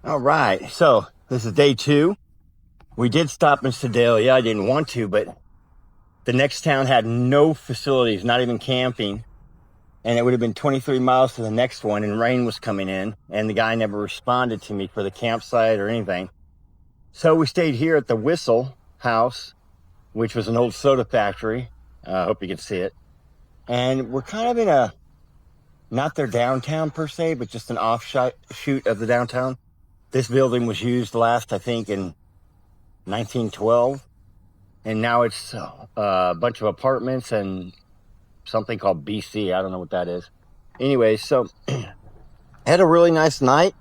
All right, so this is day 2. We did stop in Sedalia. I didn't want to, but the next town had no facilities, not even camping. And it would have been 23 miles to the next one, and rain was coming in, and the guy never responded to me for the campsite or anything. So we stayed here at the Whistle House, which was an old soda factory. I hope you can see it. And we're kind of in a, not their downtown per se, but just an offshoot of the downtown. This building was used last, I think, in 1912. And now it's a bunch of apartments and something called BC. I don't know what that is. Anyway, so I had a really nice night.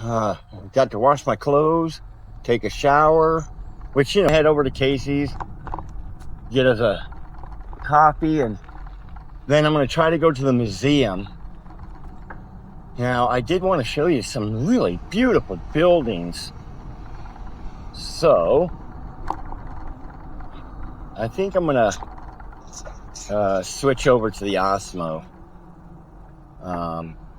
Got to wash my clothes, take a shower, which, head over to Casey's, get us a coffee, and then I'm going to try to go to the museum. Now, I did want to show you some really beautiful buildings. So, I think I'm going to switch over to the Osmo.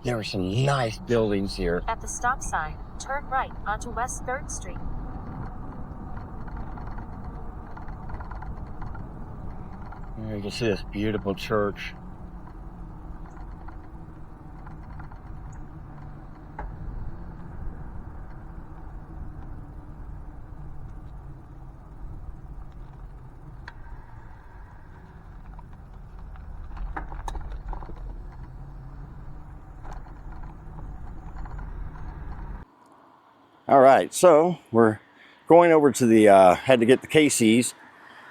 There are some nice buildings here. At the stop sign, turn right onto West 3rd Street. Here you can see this beautiful church. All right, so we're going over to the, had to get the Casey's.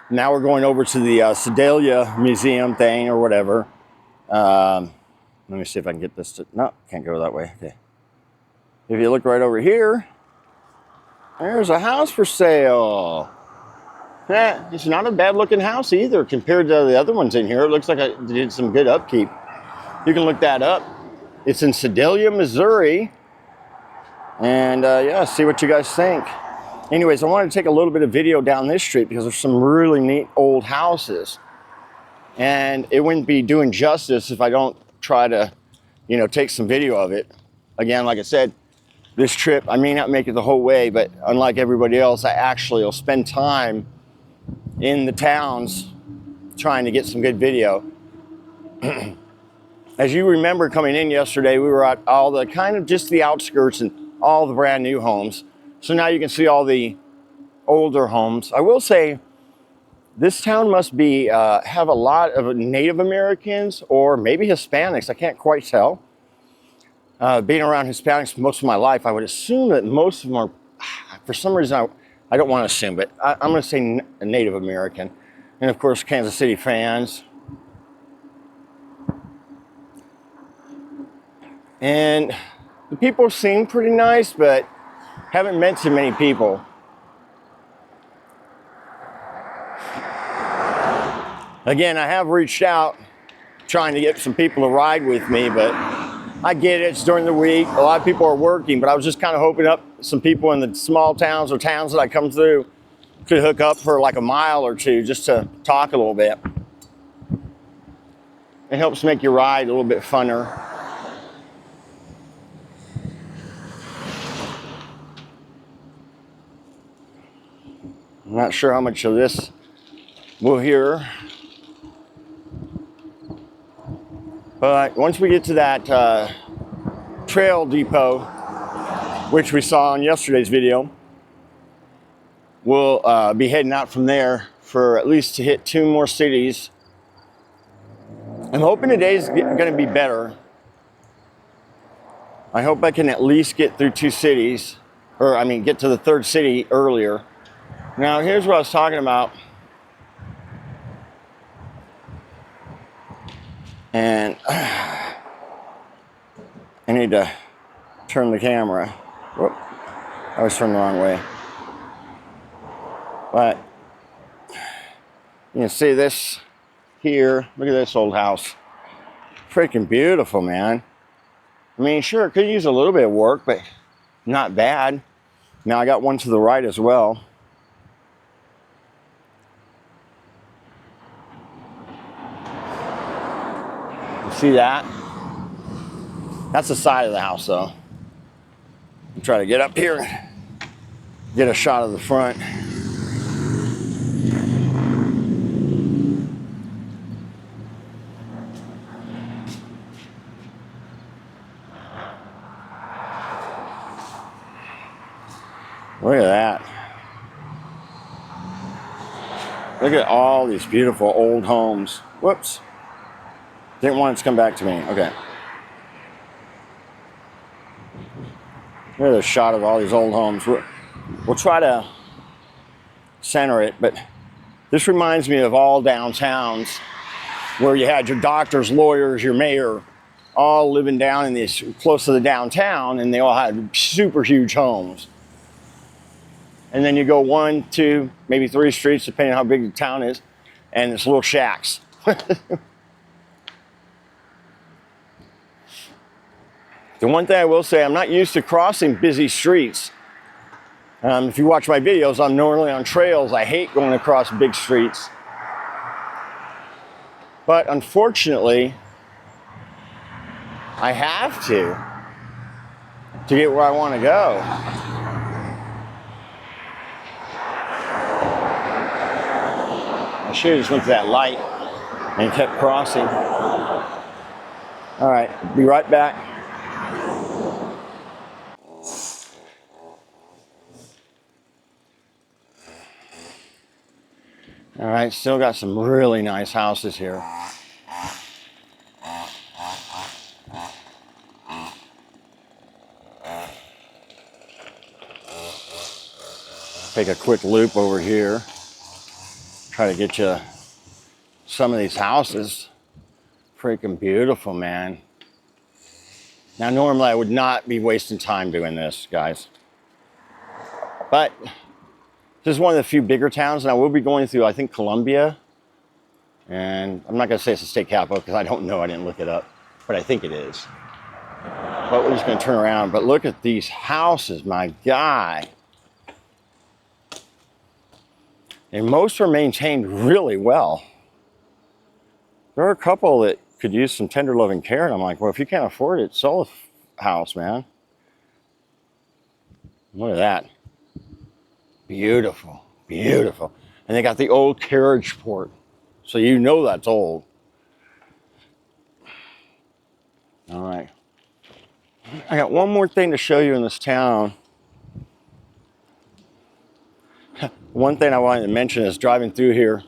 Now we're going over to the Sedalia Museum thing or whatever. Let me see if I can get this to, no, can't go that way. Okay. If you look right over here, there's a house for sale. Yeah, it's not a bad looking house either compared to the other ones in here. It looks like I did some good upkeep. You can look that up. It's in Sedalia, Missouri. And yeah, see what you guys think. Anyways, I wanted to take a little bit of video down this street because there's some really neat old houses. And it wouldn't be doing justice if I don't try to, take some video of it. Again, like I said, this trip, I may not make it the whole way, but unlike everybody else, I actually will spend time in the towns trying to get some good video. As you remember coming in yesterday, we were at all the kind of just the outskirts and all the brand new homes. So now you can see all the older homes. I will say this town must be have a lot of Native Americans or maybe Hispanics. I can't quite tell. Being around Hispanics most of my life, I would assume that most of them are, for some reason, I don't want to assume, but I'm going to say Native American. And of course, Kansas City fans. And the people seem pretty nice, but haven't met too many people. Again, I have reached out trying to get some people to ride with me, but I get it, it's during the week. A lot of people are working, but I was just kind of hoping up some people in the small towns or towns that I come through could hook up for like a mile or two just to talk a little bit. It helps make your ride a little bit funner. I'm not sure how much of this we'll hear. But once we get to that trail depot, which we saw in yesterday's video, we'll be heading out from there for at least to hit 2 more cities. I'm hoping today's going to be better. I hope I can at least get through 2 cities, or I mean get to the 3rd city earlier. Now, here's what I was talking about. And I need to turn the camera. Whoop, I was turned the wrong way. But you can see this here. Look at this old house. Freaking beautiful, man. I mean, sure, it could use a little bit of work, but not bad. Now, I got one to the right as well. See that? That's the side of the house, though. Try to get up here, get a shot of the front. Look at that. Look at all these beautiful old homes. Whoops. Didn't want it to come back to me. Okay. Here's a shot of all these old homes. We'll try to center it, but this reminds me of all downtowns where you had your doctors, lawyers, your mayor, all living down in this close to the downtown, and they all had super huge homes. And then you go 1, 2, maybe 3 streets, depending on how big the town is, and it's little shacks. The one thing I will say, I'm not used to crossing busy streets. If you watch my videos, I'm normally on trails. I hate going across big streets. But unfortunately, I have to get where I want to go. I should have just went to that light and kept crossing. All right, be right back. All right, still got some really nice houses here. Take a quick loop over here. Try to get you some of these houses. Freaking beautiful, man. Now, normally I would not be wasting time doing this, guys. But this is one of the few bigger towns, and I will be going through, I think, Columbia. And I'm not going to say it's the state capital because I don't know. I didn't look it up. But I think it is. But we're just going to turn around. But look at these houses, my guy. And most are maintained really well. There are a couple that could use some tender loving care. And I'm like, well, if you can't afford it, sell a house, man. Look at that. Beautiful, beautiful. And they got the old carriage port. So you know that's old. All right. I got one more thing to show you in this town. One thing I wanted to mention is driving through here,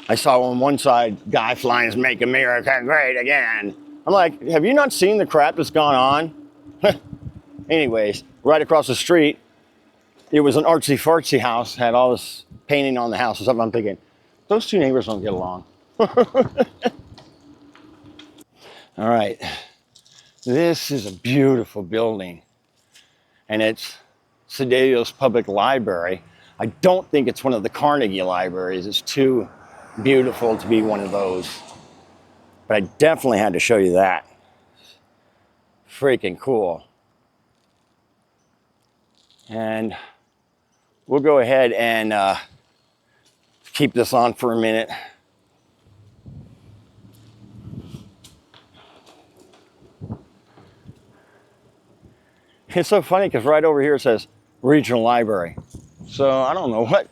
I saw on one side, guy flying Make America Great Again. I'm like, have you not seen the crap that's gone on? Anyways, right across the street, it was an artsy-fartsy house, had all this painting on the house or something. I'm thinking, those two neighbors don't get along. All right, this is a beautiful building, and it's Sedale's Public Library. I don't think it's one of the Carnegie libraries. It's too beautiful to be one of those. But I definitely had to show you that. Freaking cool. And we'll go ahead and keep this on for a minute. It's so funny because right over here it says Regional Library. So I don't know what,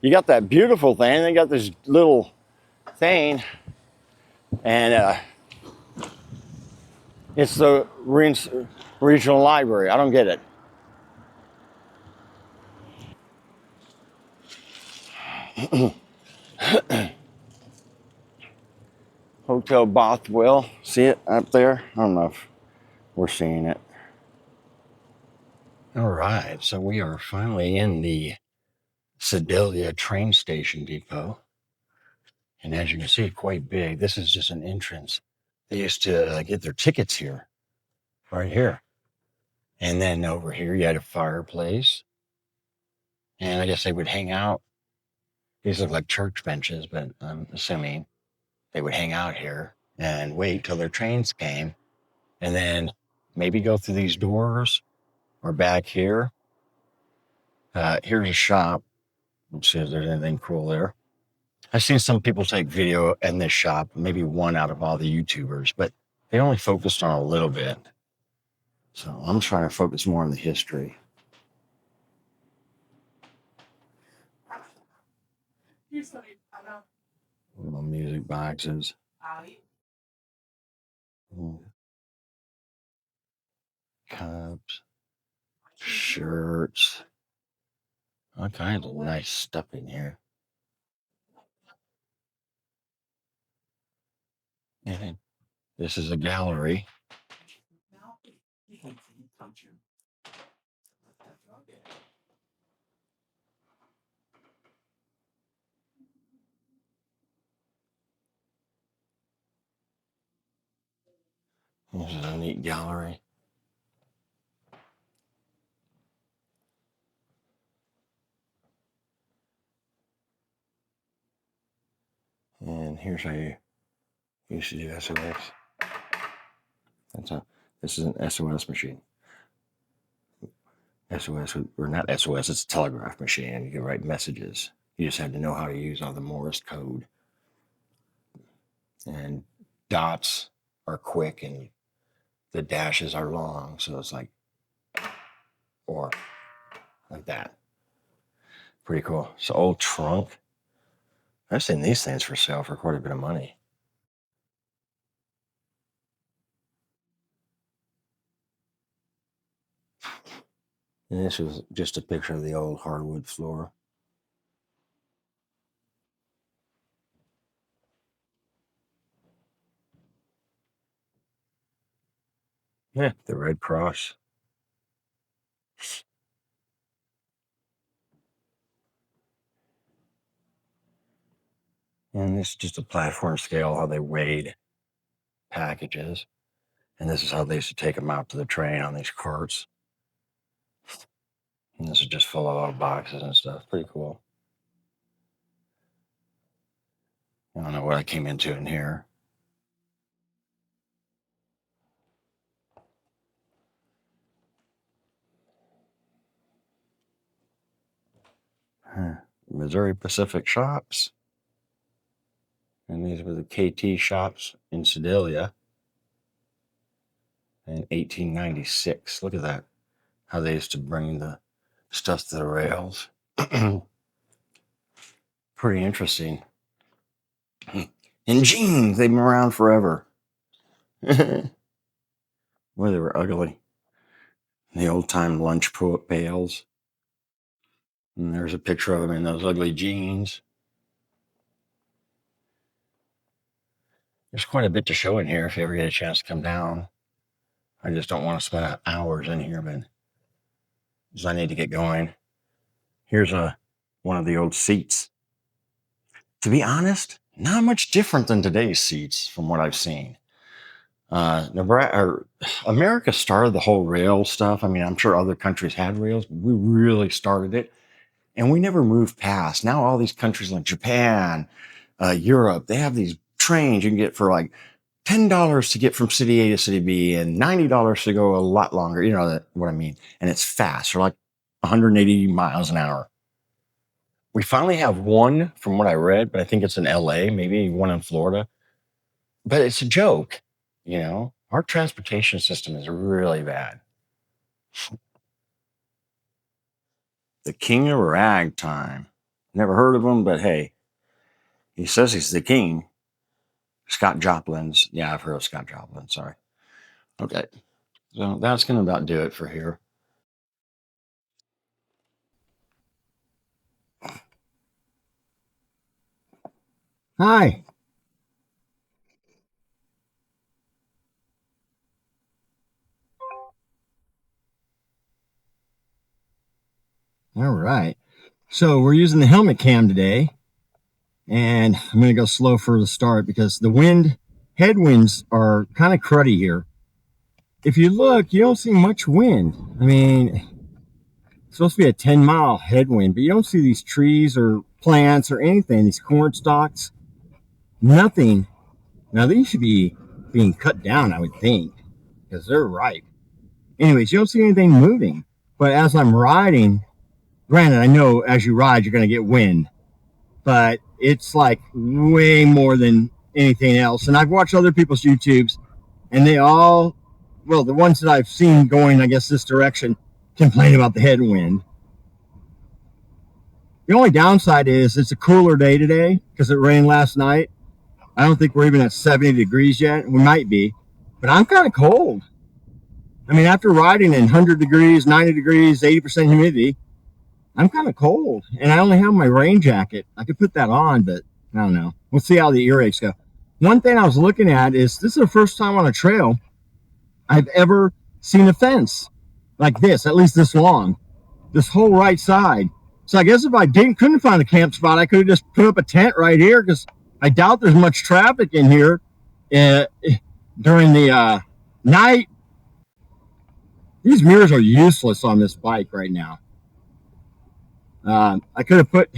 you got that beautiful thing, they got this little thing, and it's the Regional Library. I don't get it. Hotel Bothwell, see it up there? I don't know if we're seeing it. All right, so we are finally in the Sedalia train station depot. And as you can see, quite big. This is just an entrance. They used to get their tickets here, right here. And then over here, you had a fireplace. And I guess they would hang out. These look like church benches, but I'm assuming they would hang out here and wait till their trains came. And then maybe go through these doors or back here. Here's a shop. Let's see if there's anything cool there. I've seen some people take video in this shop, maybe one out of all the YouTubers, but they only focused on a little bit. So I'm trying to focus more on the history. Little music boxes. Cups. Shirts. All kinds of nice stuff in here. And this is a gallery. This is a neat gallery. And here's how you used to do SOS. This is an SOS machine. SOS, or not SOS, it's a telegraph machine, and you can write messages. You just have to know how to use all the Morse code. And dots are quick and the dashes are long, so it's like, or like that. Pretty cool. It's an old trunk. I've seen these things for sale for quite a bit of money. And this was just a picture of the old hardwood floor. Yeah, the Red Cross. And this is just a platform scale, how they weighed packages. And this is how they used to take them out to the train on these carts. And this is just full of all boxes and stuff. Pretty cool. I don't know what I came into in here. Missouri Pacific shops. And these were the KT shops in Sedalia in 1896. Look at that. How they used to bring the stuff to the rails. Pretty interesting. And jeans, they've been around forever. Boy, they were ugly. The old time lunch pails. And there's a picture of them in those ugly jeans. There's quite a bit to show in here if you ever get a chance to come down. I just don't want to spend hours in here, but because I need to get going. Here's one of the old seats. To be honest, not much different than today's seats from what I've seen. America started the whole rail stuff. I mean, I'm sure other countries had rails, but we really started it. And we never moved past. Now all these countries like Japan, Europe, they have these trains you can get for like $10 to get from city A to city B and $90 to go a lot longer. You know what I mean? And it's fast. They're like 180 miles an hour. We finally have one from what I read, but I think it's in LA, maybe one in Florida. But it's a joke, you know? Our transportation system is really bad. The king of ragtime. Never heard of him, but hey, he says he's the king. Scott Joplin's. Yeah, I've heard of Scott Joplin. Sorry. Okay. So that's going to about do it for here. Hi. All right. So we're using the helmet cam today. And I'm going to go slow for the start because the headwinds are kind of cruddy here. If you look, you don't see much wind. I mean, it's supposed to be a 10-mile headwind, but you don't see these trees or plants or anything, these corn stalks, nothing. Now, these should be being cut down, I would think, because they're ripe. Anyways, you don't see anything moving. But as I'm riding, granted, I know as you ride, you're going to get wind, but it's like way more than anything else. And I've watched other people's YouTubes, and they all well, the ones that I've seen going, I guess, this direction, complain about the headwind. The only downside is it's a cooler day today because it rained last night. I don't think we're even at 70 degrees yet. We might be, but I'm kind of cold. I mean, after riding in 100 degrees, 90 degrees, 80% humidity, I'm kind of cold. And I only have my rain jacket. I could put that on, but I don't know. We'll see how the earaches go. One thing I was looking at is this is the first time on a trail I've ever seen a fence like this, at least this long, this whole right side. So I guess if I couldn't find a camp spot, I could have just put up a tent right here because I doubt there's much traffic in here during the night. These mirrors are useless on this bike right now. I could have put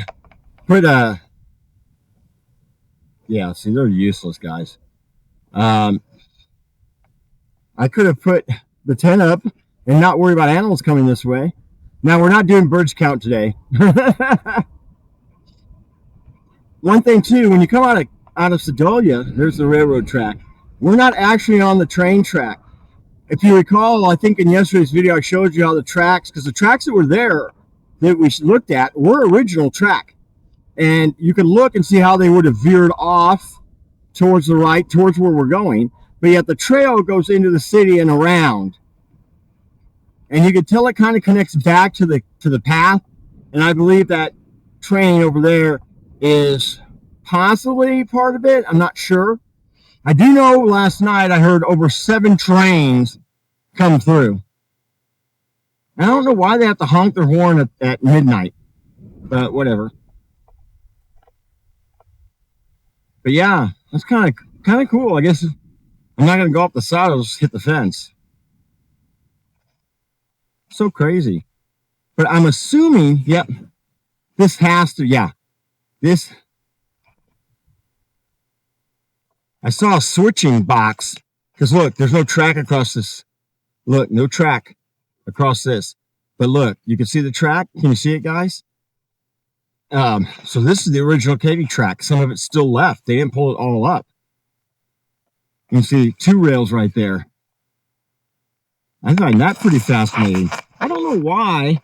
yeah, see, they're useless, guys. I could have put the tent up and not worry about animals coming this way. Now, we're not doing birds count today. One thing, too, when you come out of Sedalia, there's the railroad track. We're not actually on the train track. If you recall, I think in yesterday's video, I showed you how the tracks, because the tracks that were there that we looked at were original track. And you can look and see how they would have veered off towards the right, towards where we're going. But yet the trail goes into the city and around. And you can tell it kind of connects back to the path. And I believe that train over there is possibly part of it. I'm not sure. I do know last night I heard over 7 trains come through. I don't know why they have to honk their horn at midnight, but whatever. But yeah, that's kind of cool. I guess I'm not going to go up the side. I'll just hit the fence. So crazy. But I'm assuming, yep, this has to, yeah, this. I saw a switching box because look, there's no track across this. Look, no track across this. But look, you can see the track. Can you see it, guys? So this is the original Katy track. Some of it's still left. They didn't pull it all up. You can see 2 rails right there. I find that pretty fascinating. I don't know why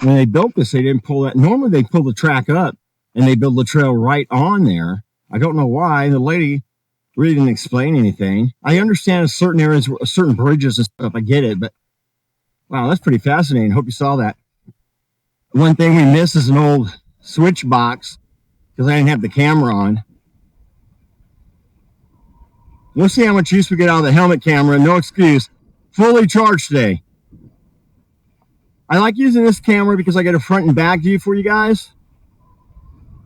when they built this, they didn't pull that. Normally they pull the track up and they build the trail right on there. I don't know why. The lady really didn't explain anything. I understand in certain areas, certain bridges and stuff, I get it, but wow, that's pretty fascinating. Hope you saw that. One thing we missed is an old switch box because I didn't have the camera on. We'll see how much use we get out of the helmet camera. No excuse. Fully charged today. I like using this camera because I get a front and back view for you guys.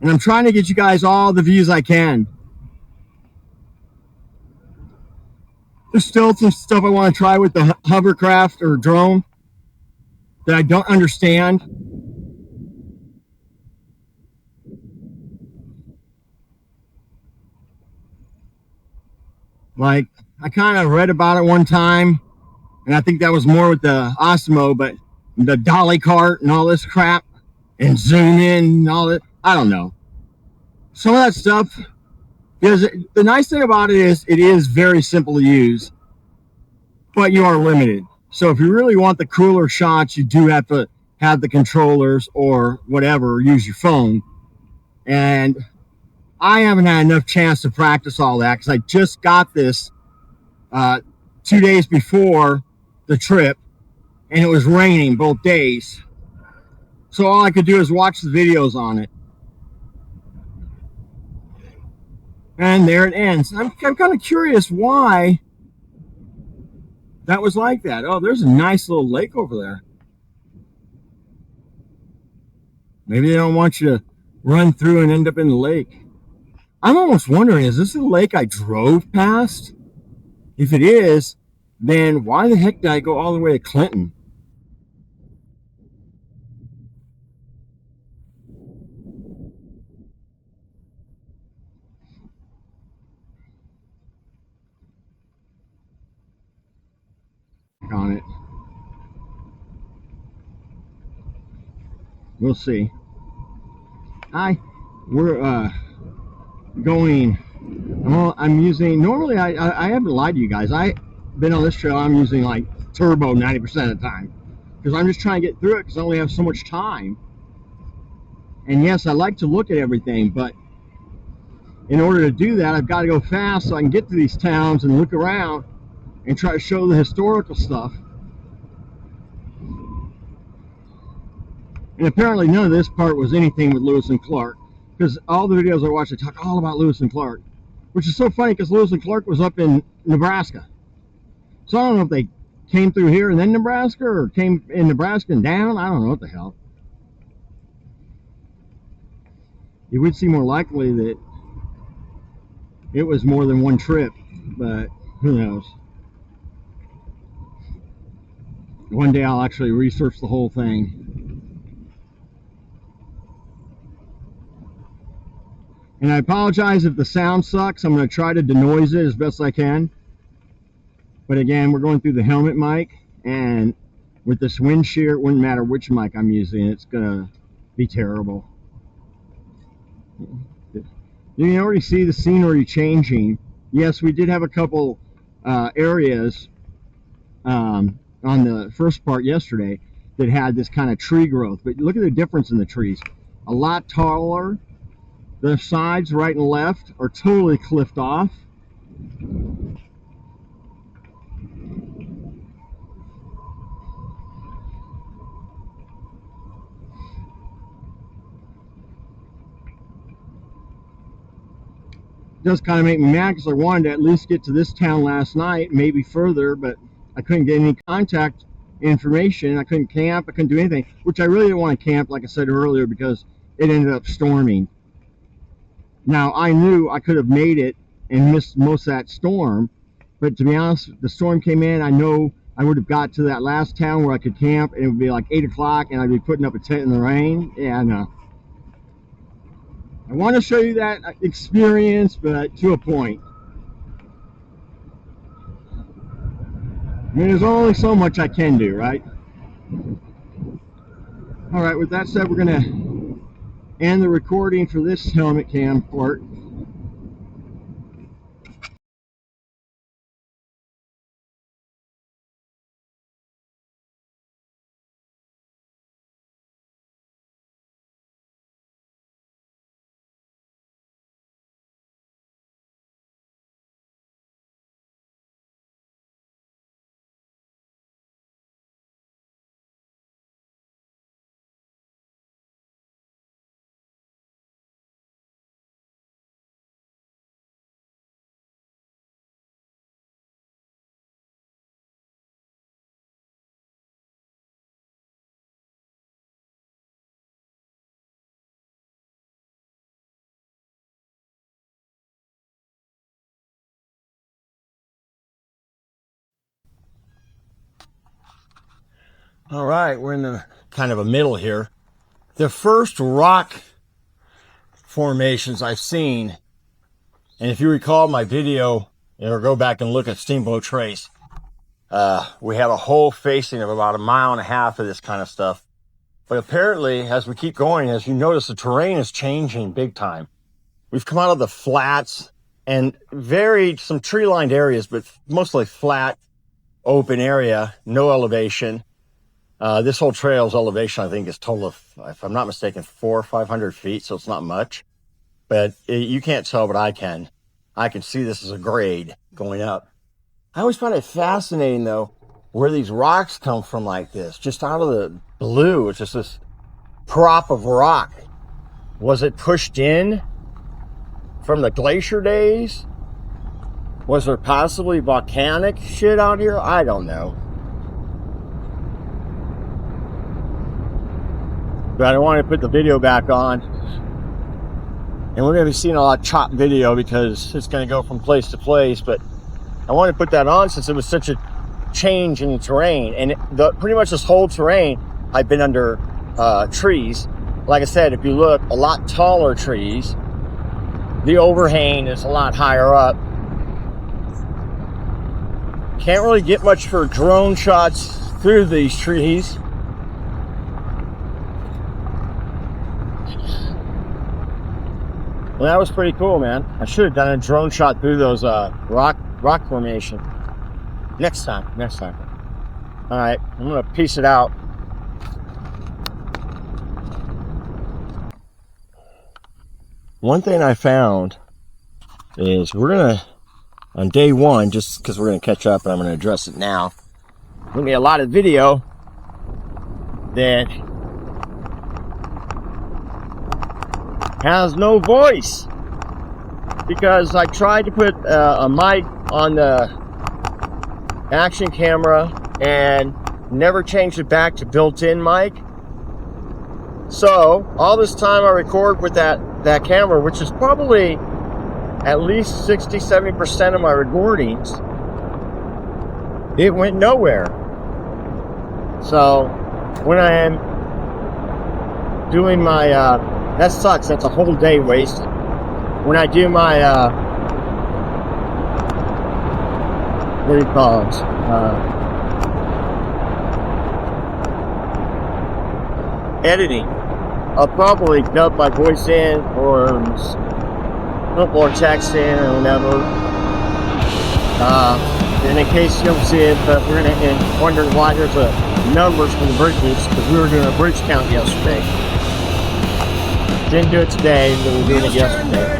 And I'm trying to get you guys all the views I can. There's still some stuff I want to try with the hovercraft or drone that I don't understand. Like, I kind of read about it one time, and I think that was more with the Osmo, but the dolly cart and all this crap, and zoom in and all that, I don't know. Some of that stuff, because the nice thing about it is very simple to use, but you are limited. So if you really want the cooler shots, you do have to have the controllers or whatever, use your phone. And I haven't had enough chance to practice all that because I just got this 2 days before the trip, and it was raining both days. So all I could do is watch the videos on it. And there it ends. I'm kind of curious why that was like that. Oh, there's a nice little lake over there. Maybe they don't want you to run through and end up in the lake. I'm almost wondering, is this the lake I drove past? If it is, then why the heck did I go all the way to Clinton? On it. We'll see. We're going. Well, I'm using. Normally, I haven't lied to you guys. I been on this trail, I'm using like turbo 90% of the time because I'm just trying to get through it because I only have so much time. And yes, I like to look at everything, but in order to do that, I've got to go fast so I can get to these towns and look around and try to show the historical stuff. And apparently none of this part was anything with Lewis and Clark, because all the videos I watch, they talk all about Lewis and Clark, which is so funny because Lewis and Clark was up in Nebraska. So I don't know if they came through here and then Nebraska, or came in Nebraska and down. I don't know what the hell. It would seem more likely that it was more than one trip, but who knows. One day I'll actually research the whole thing. And I apologize if the sound sucks. I'm going to try to denoise it as best I can. But again, we're going through the helmet mic, and with this wind shear, it wouldn't matter which mic I'm using. It's going to be terrible. You can already see the scenery changing. Yes, we did have a couple areas on the first part yesterday that had this kind of tree growth. But look at the difference in the trees. A lot taller. The sides, right and left, are totally cliffed off. It does kind of make me mad because I wanted to at least get to this town last night, maybe further, but I couldn't get any contact information. I couldn't camp. I couldn't do anything, which I really didn't want to camp, like I said earlier, because it ended up storming. Now, I knew I could have made it and missed most of that storm, but to be honest, the storm came in. I know I would have got to that last town where I could camp, and it would be like 8 o'clock, and I'd be putting up a tent in the rain. Yeah, no. I want to show you that experience, but to a point. I mean, there's only so much I can do, right? All right, with that said, we're going to end the recording for this helmet cam part. All right, we're in the kind of a middle here. The first rock formations I've seen, and if you recall my video, or go back and look at Steamboat Trace, we have a whole facing of about 1.5 miles of this kind of stuff. But apparently, as we keep going, as you notice, the terrain is changing big time. We've come out of the flats and some tree-lined areas, but mostly flat, open area, no elevation. This whole trail's elevation, I think, is total of, if I'm not mistaken, 400 or 500 feet, so it's not much. But you can't tell, but I can. I can see this as a grade going up. I always find it fascinating, though, where these rocks come from like this, just out of the blue. It's just this prop of rock. Was it pushed in from the glacier days? Was there possibly volcanic shit out here? I don't know. But I don't want to put the video back on. And we're going to be seeing a lot of chopped video because it's going to go from place to place. But I want to put that on since it was such a change in the terrain. And pretty much this whole terrain, I've been under trees. Like I said, if you look, a lot taller trees. The overhang is a lot higher up. Can't really get much for drone shots through these trees. Well, that was pretty cool, man. I should have done a drone shot through those rock formation. Next time. All right, I'm gonna piece it out. One thing I found is we're gonna, on day one, just because we're gonna catch up and I'm gonna address it now, there's gonna be a lot of video that has no voice because I tried to put a mic on the action camera and never changed it back to built-in mic. So all this time I record with that camera, which is probably at least 60-70% of my recordings, it went nowhere. So when I am doing my that sucks, that's a whole day wasted. When I do my what do you call it, editing, I'll probably dub my voice in or put more text in or whatever. And in case you don't see it, but we're gonna wondering why there's a numbers for the bridges, because we were doing a bridge count yesterday. Didn't do it today, but we were doing it yesterday.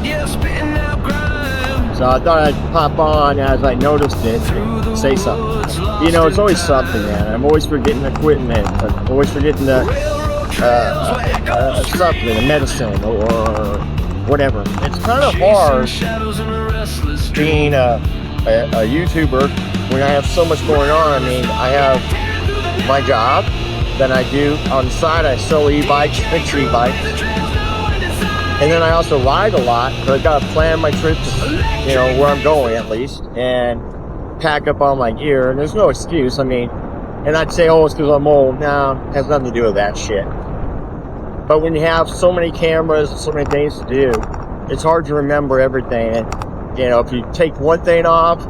So I thought I'd pop on as I noticed it and say something. You know, it's always something, man. I'm always forgetting equipment. I'm always forgetting the something, a medicine or whatever. It's kind of hard being a YouTuber when I have so much going on. I mean, I have my job, then I do on the side, I sell e-bikes, fix e-bikes, and then I also ride a lot, but I've got to plan my trips, you know, where I'm going at least, and pack up all my gear, and there's no excuse. I mean, and I'd say, oh, it's because I'm old. No, it has nothing to do with that shit. But when you have so many cameras and so many things to do, it's hard to remember everything. And, you know, if you take one thing off,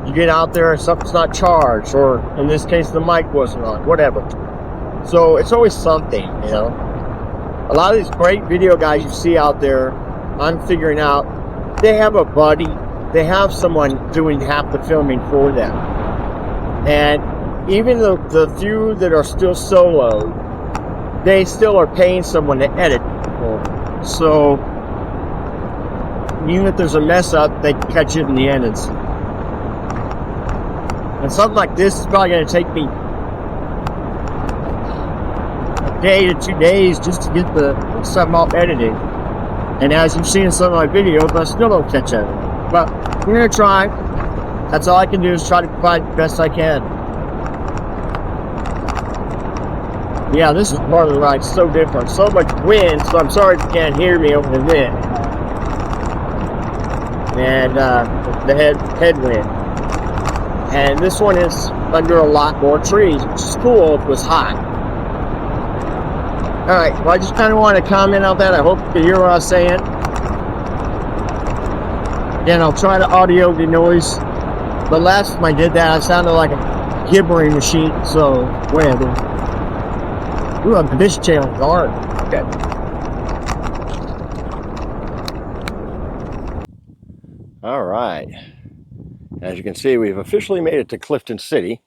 you get out there and something's not charged, or in this case, the mic wasn't on, whatever. So it's always something, you know. A lot of these great video guys you see out there, I'm figuring out, they have a buddy, they have someone doing half the filming for them. And even the few that are still solo, they still are paying someone to edit for them. So even if there's a mess up, they can catch it in the end. And something like this is probably going to take me a day to 2 days just to get the something all edited. And as you've seen in some of my videos, I still don't catch it. But we're going to try. That's all I can do is try to provide the best I can. Yeah, this is part of the ride. So different. So much wind, so I'm sorry if you can't hear me over the wind. And the headwind. And this one is under a lot more trees, which is cool if it was hot. Alright, well, I just kind of want to comment on that. I hope you can hear what I was saying. Again, I'll try to audio the noise. But last time I did that, I sounded like a gibbering machine, so whatever. Ooh, I'm fish tail guard. Okay. Alright. As you can see, we've officially made it to Clifton City.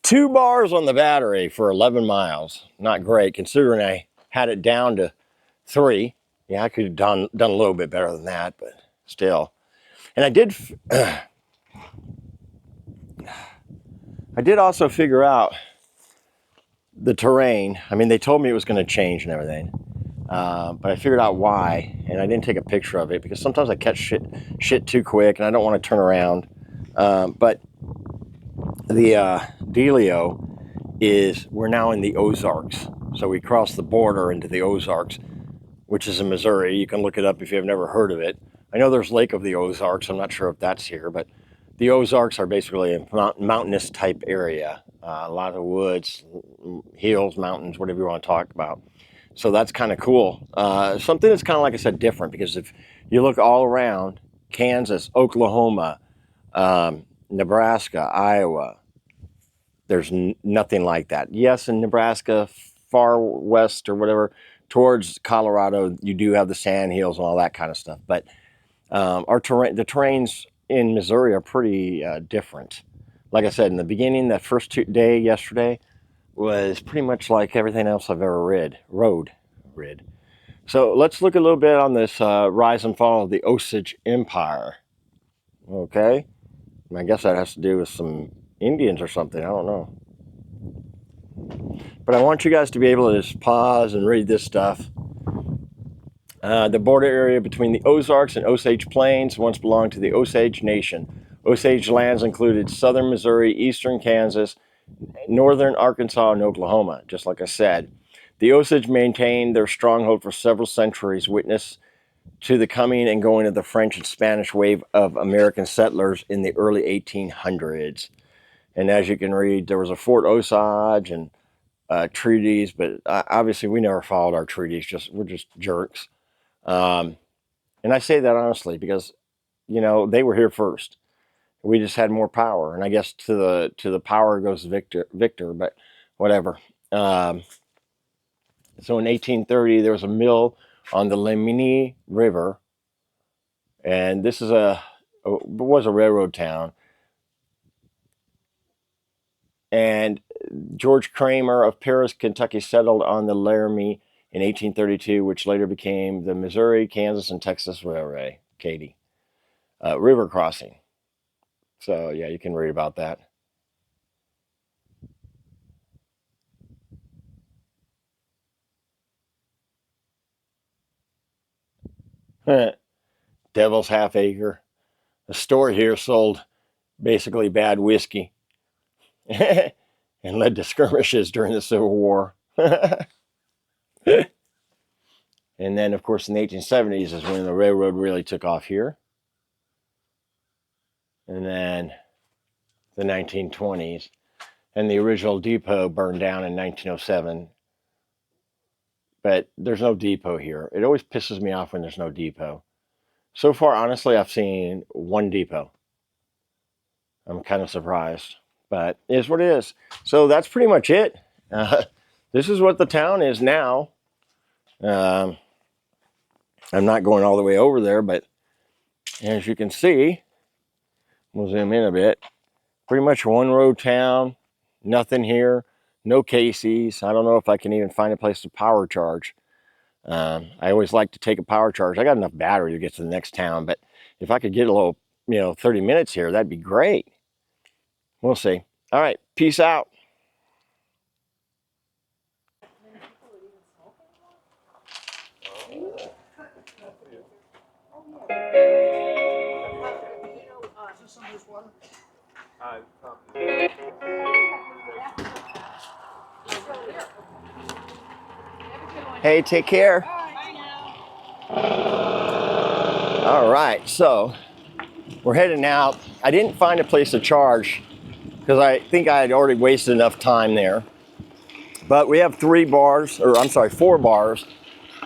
2 bars on the battery for 11 miles. Not great, considering I had it down to 3. Yeah, I could have done a little bit better than that, but still. And I did also figure out the terrain. I mean, they told me it was going to change and everything. But I figured out why, and I didn't take a picture of it because sometimes I catch shit too quick and I don't want to turn around. But the dealio is we're now in the Ozarks. So we crossed the border into the Ozarks, which is in Missouri. You can look it up if you've never heard of it. I know there's Lake of the Ozarks. I'm not sure if that's here, but the Ozarks are basically a mountainous type area. A lot of woods, hills, mountains, whatever you want to talk about. So that's kind of cool. Something that's kind of, like I said, different, because if you look all around, Kansas, Oklahoma, Nebraska, Iowa, there's nothing like that. Yes, in Nebraska, far west or whatever, towards Colorado, you do have the sand hills and all that kind of stuff. But the terrains in Missouri are pretty different. like I said in the beginning, that first day yesterday was pretty much like everything else I've ever rid. So let's look a little bit on this rise and fall of the Osage Empire. Okay, I guess that has to do with some Indians or something. I don't know. But I want you guys to be able to just pause and read this stuff. The border area between the Ozarks and Osage Plains once belonged to the Osage Nation. Osage lands included southern Missouri, eastern Kansas, northern Arkansas, and Oklahoma, just like I said. The Osage maintained their stronghold for several centuries, witness to the coming and going of the French and Spanish wave of American settlers in the early 1800s. And as you can read, there was a Fort Osage and treaties, but obviously we never followed our treaties. We're just jerks. And I say that honestly because, they were here first. We just had more power, and I guess to the power goes victor. But whatever. So in 1830, there was a mill on the Lemini River, and this was a railroad town. And George Kramer of Paris, Kentucky, settled on the Laramie in 1832, which later became the Missouri, Kansas, and Texas Railway, Katy, river crossing. So yeah, you can read about that. Devil's Half Acre. The store here sold basically bad whiskey and led to skirmishes during the Civil War. And then, of course, in the 1870s is when the railroad really took off here. And then the 1920s. And the original depot burned down in 1907. But there's no depot here. It always pisses me off when there's no depot. So far, honestly, I've seen one depot. I'm kind of surprised, but it is what it is. So that's pretty much it. This is what the town is now. I'm not going all the way over there, but as you can see, we'll zoom in a bit. Pretty much one road town, nothing here, no Casey's. I don't know if I can even find a place to power charge. I always like to take a power charge. I got enough battery to get to the next town, but if I could get a little, 30 minutes here, that'd be great. We'll see. All right, peace out. Hey, take care. All right, so we're heading out. I didn't find a place to charge because I think I had already wasted enough time there. But we have 4 bars,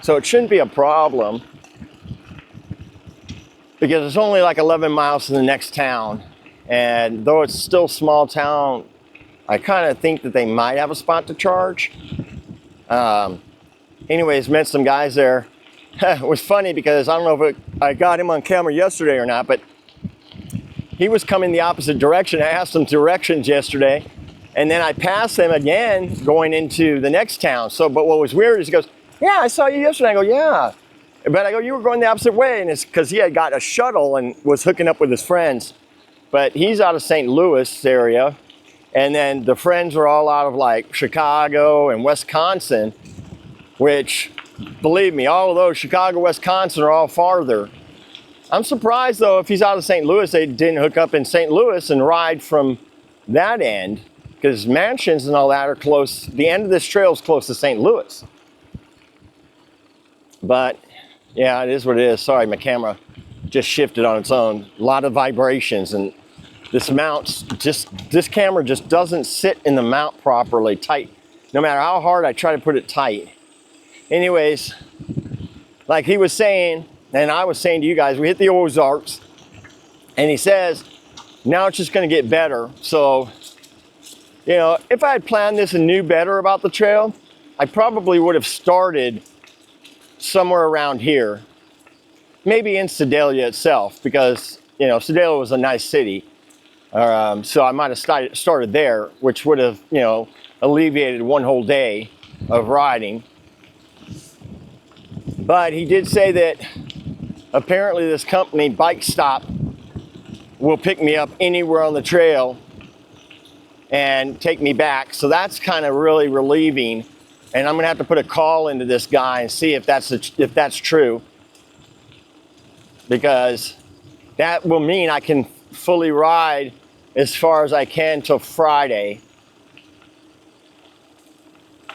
so it shouldn't be a problem because it's only like 11 miles to the next town. And though it's still a small town, I kind of think that they might have a spot to charge. Anyways, met some guys there. It was funny because I don't know if I got him on camera yesterday or not, but he was coming the opposite direction. I asked him directions yesterday, and then I passed him again going into the next town. But what was weird is he goes, "Yeah, I saw you yesterday." I go, "Yeah." But I go, "You were going the opposite way." And it's because he had got a shuttle and was hooking up with his friends. But he's out of St. Louis area. And then the friends are all out of like Chicago and Wisconsin, which, believe me, all of those, Chicago, Wisconsin, are all farther. I'm surprised, though, if he's out of St. Louis, they didn't hook up in St. Louis and ride from that end, because mansions and all that are close. The end of this trail is close to St. Louis. But, yeah, it is what it is. Sorry, my camera just shifted on its own. A lot of vibrations, and this camera just doesn't sit in the mount properly tight. No matter how hard I try to put it tight. Anyways, like he was saying, and I was saying to you guys, we hit the Ozarks, and he says, now it's just going to get better. So, if I had planned this and knew better about the trail, I probably would have started somewhere around here, maybe in Sedalia itself, because, Sedalia was a nice city. So I might have started there, which would have, you know, alleviated one whole day of riding. But he did say that apparently this company, Bike Stop, will pick me up anywhere on the trail and take me back. So that's kind of really relieving. And I'm gonna have to put a call into this guy and see if that's true, because that will mean I can fully ride as far as I can till Friday,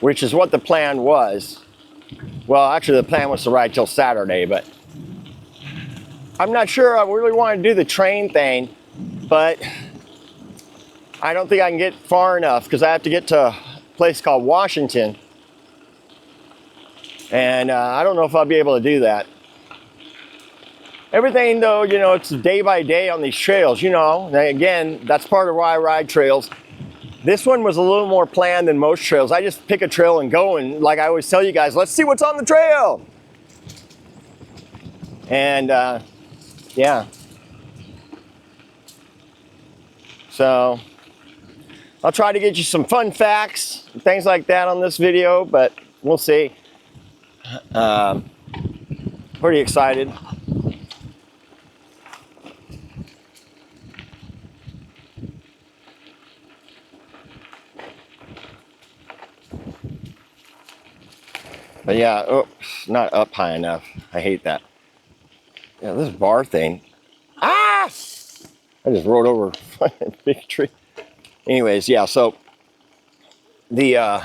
which is what the plan was. Well, actually the plan was to ride till Saturday, but I'm not sure I really want to do the train thing, but I don't think I can get far enough because I have to get to a place called Washington. And I don't know if I'll be able to do that. Everything though, you know, it's day by day on these trails, you know. And again, that's part of why I ride trails. This one was a little more planned than most trails. I just pick a trail and go, and like I always tell you guys, let's see what's on the trail. And yeah. So I'll try to get you some fun facts and things like that on this video, but we'll see. Pretty excited. But yeah, oops, not up high enough. I hate that. Yeah, this bar thing. Ah! I just rode over a big tree. Anyways, yeah, so the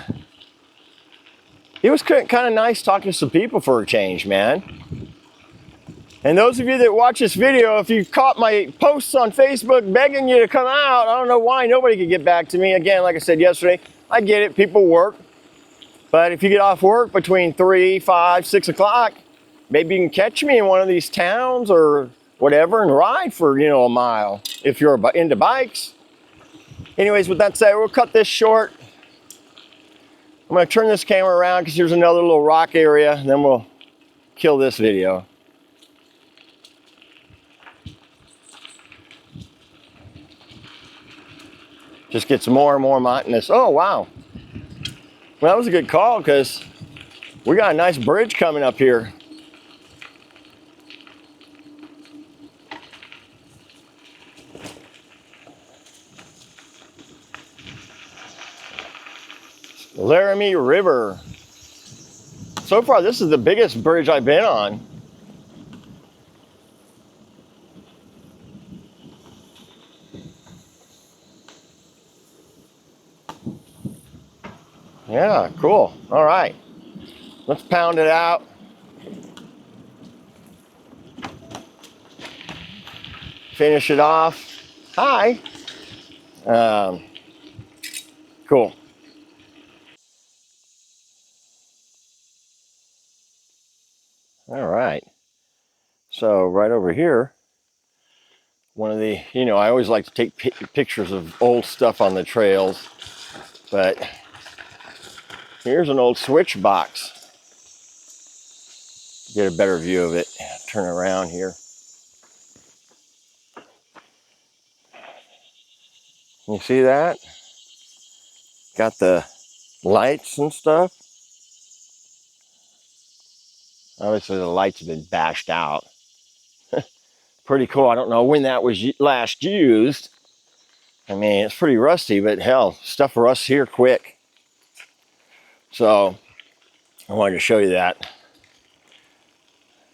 it was kind of nice talking to some people for a change, man. And those of you that watch this video, if you caught my posts on Facebook begging you to come out, I don't know why nobody could get back to me. Again, like I said yesterday, I get it, people work. But if you get off work between 3, 5, 6 o'clock, maybe you can catch me in one of these towns or whatever and ride for, you know, a mile if you're into bikes. Anyways, with that said, we'll cut this short. I'm going to turn this camera around because here's another little rock area, and then we'll kill this video. Just gets more and more mountainous. Oh, wow. Well, that was a good call because we got a nice bridge coming up here. Laramie River. So far, this is the biggest bridge I've been on. Yeah, cool. All right. Let's pound it out. Finish it off. Hi. Cool. All right. So right over here, one of the, you know, I always like to take pictures of old stuff on the trails, but here's an old switch box. Get a better view of it. Turn around here. You see that? Got the lights and stuff. Obviously the lights have been bashed out. Pretty cool. I don't know when that was last used. I mean, it's pretty rusty, but hell, stuff rusts here quick. So I wanted to show you that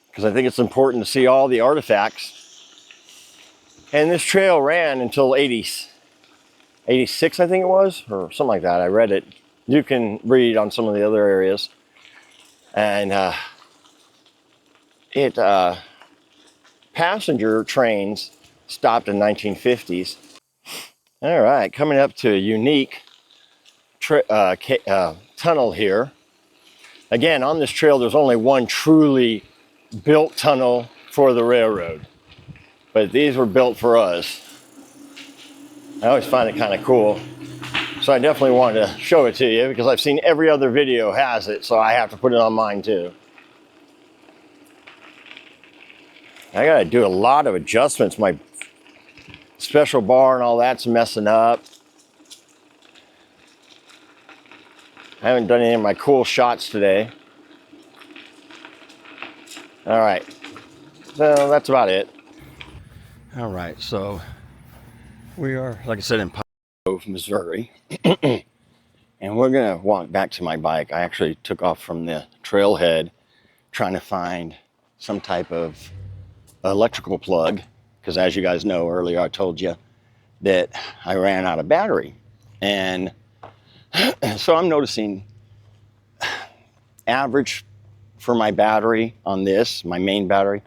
because I think it's important to see all the artifacts. And this trail ran until 86, I think it was, or something like that. I read it. You can read on some of the other areas. And passenger trains stopped in 1950s. All right, coming up to a unique tunnel here. Again, on this trail, there's only one truly built tunnel for the railroad, but these were built for us. I always find it kind of cool, so I definitely wanted to show it to you because I've seen every other video has it, so I have to put it on mine too. I gotta do a lot of adjustments. My special bar and all that's messing up. I haven't done any of my cool shots today. All right, so that's about it. All right, so we are, like I said, in Pine Grove, Missouri. And we're gonna walk back to my bike. I actually took off from the trailhead trying to find some type of electrical plug, because as you guys know earlier, I told you that I ran out of battery. And so I'm noticing average for my battery on this, my main battery,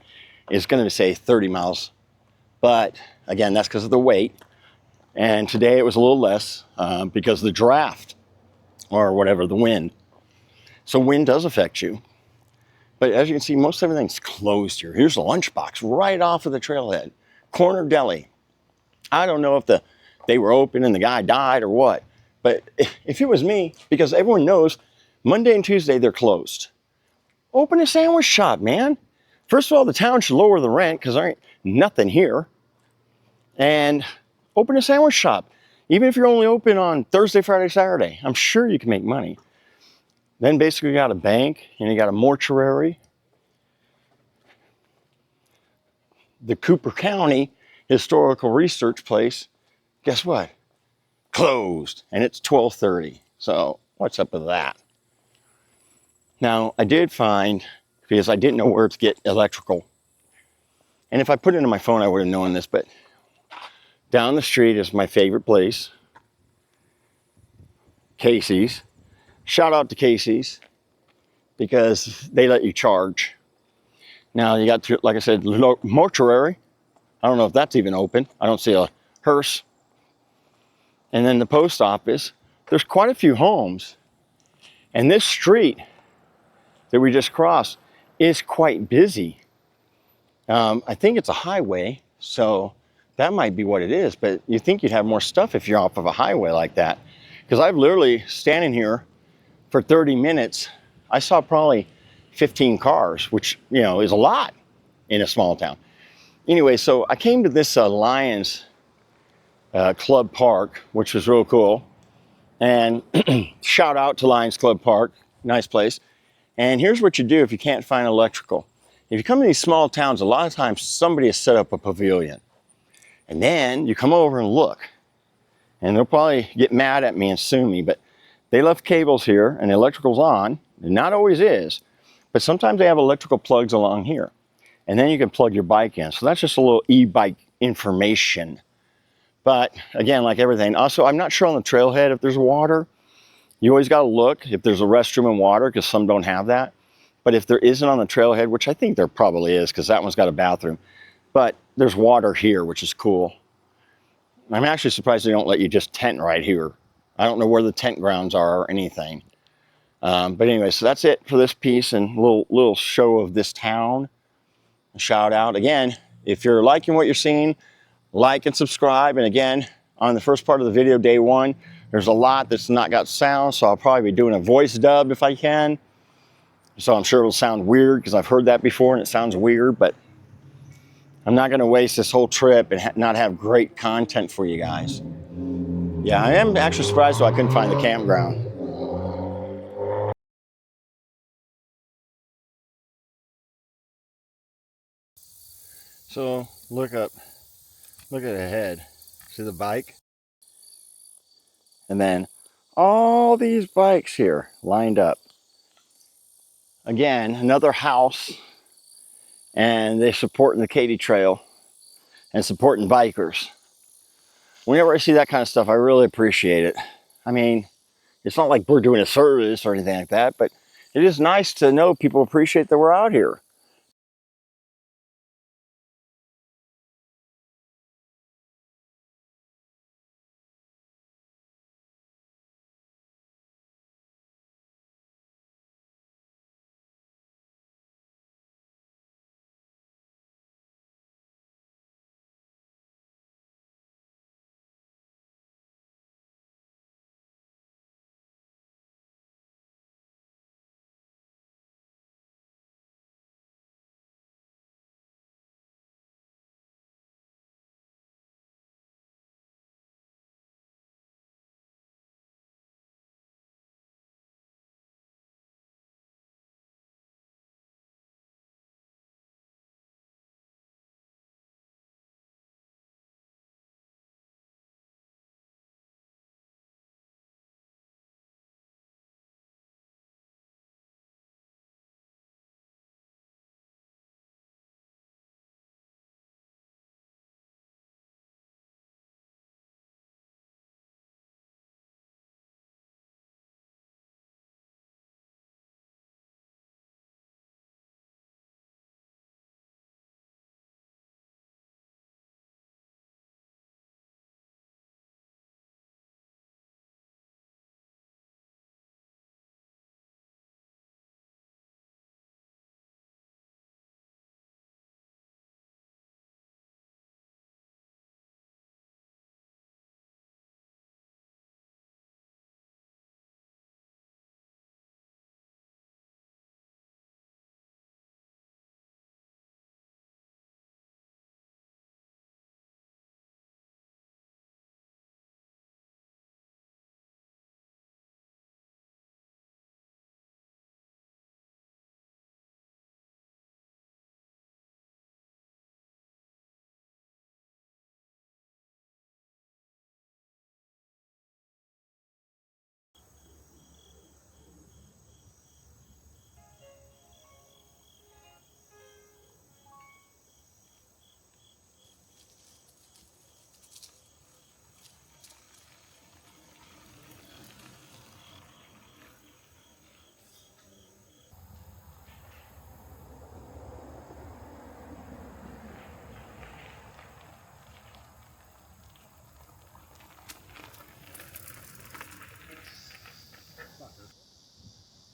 is gonna say 30 miles. But again, that's because of the weight. And today it was a little less because of the draft or whatever, the wind. So wind does affect you. But as you can see, most everything's closed here. Here's a lunchbox right off of the trailhead. Corner deli. I don't know if they were open and the guy died or what. But if it was me, because everyone knows Monday and Tuesday they're closed. Open a sandwich shop, man. First of all, the town should lower the rent because there ain't nothing here. And open a sandwich shop. Even if you're only open on Thursday, Friday, Saturday, I'm sure you can make money. Then basically you got a bank and you got a mortuary. The Cooper County Historical Research Place, guess what? Closed, and it's 12:30. So what's up with that? Now, I did find, because I didn't know where to get electrical, and if I put it in my phone, I would have known this, but down the street is my favorite place, Casey's. Shout out to Casey's, because they let you charge. Now, you got, like I said, mortuary. I don't know if that's even open. I don't see a hearse. And then the post office. There's quite a few homes. And this street that we just crossed is quite busy. I think it's a highway, so that might be what it is. But you think you'd have more stuff if you're off of a highway like that. Because I've literally standing here for 30 minutes. I saw probably 15 cars, which, you know, is a lot in a small town. Anyway, so I came to this Lions Club Park, which was real cool. And shout out to Lions Club Park, nice place. And here's what you do if you can't find electrical. If you come to these small towns, a lot of times somebody has set up a pavilion. And then you come over and look. And they'll probably get mad at me and sue me, but they left cables here and the electrical's on. And not always is, but sometimes they have electrical plugs along here. And then you can plug your bike in. So that's just a little e-bike information. But again, like everything, also I'm not sure on the trailhead if there's water. You always got to look if there's a restroom and water, because some don't have that. But if there isn't on the trailhead, which I think there probably is, because that one's got a bathroom, but there's water here, which is cool. I'm actually surprised they don't let you just tent right here. I don't know where the tent grounds are or anything. But anyway, so that's it for this piece and little show of this town. A shout out again, if you're liking what you're seeing, like and subscribe. And again, on the first part of the video, day one, there's a lot that's not got sound, so I'll probably be doing a voice dub if I can. So I'm sure it'll sound weird because I've heard that before and it sounds weird, but I'm not going to waste this whole trip and not have great content for you guys. Yeah, I am actually surprised though I couldn't find the campground. So look at ahead. See the bike? And then all these bikes here lined up. Again, another house, and they're supporting the Katy Trail and supporting bikers. Whenever I see that kind of stuff, I really appreciate it. I mean, it's not like we're doing a service or anything like that, but it is nice to know people appreciate that we're out here.